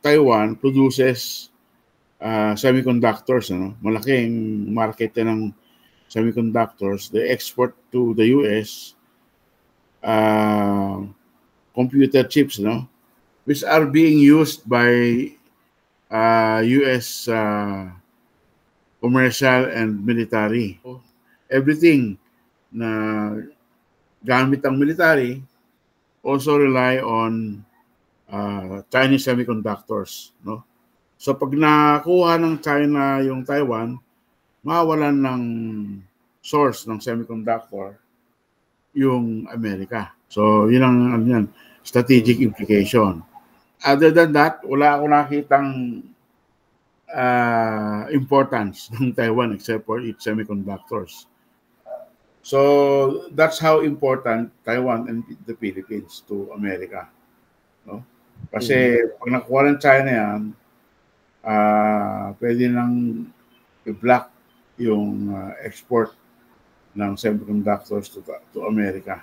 Taiwan produces semiconductors, ano? Malaking market ng semiconductors. They export to the US computer chips, no? Which are being used by US commercial and military. Everything na gamit ang military also rely on Chinese semiconductors, no? So pag nakuha ng China yung Taiwan, mawalan ng source ng semiconductor yung Amerika. So yun ang ano yan, strategic implication. Other than that, wala akong nakitang importance ng Taiwan except for its semiconductors. So that's how important Taiwan and the Philippines to America. No? Kasi pag nakuha ng China yan, pwede nang i-block yung export ng semiconductors to America.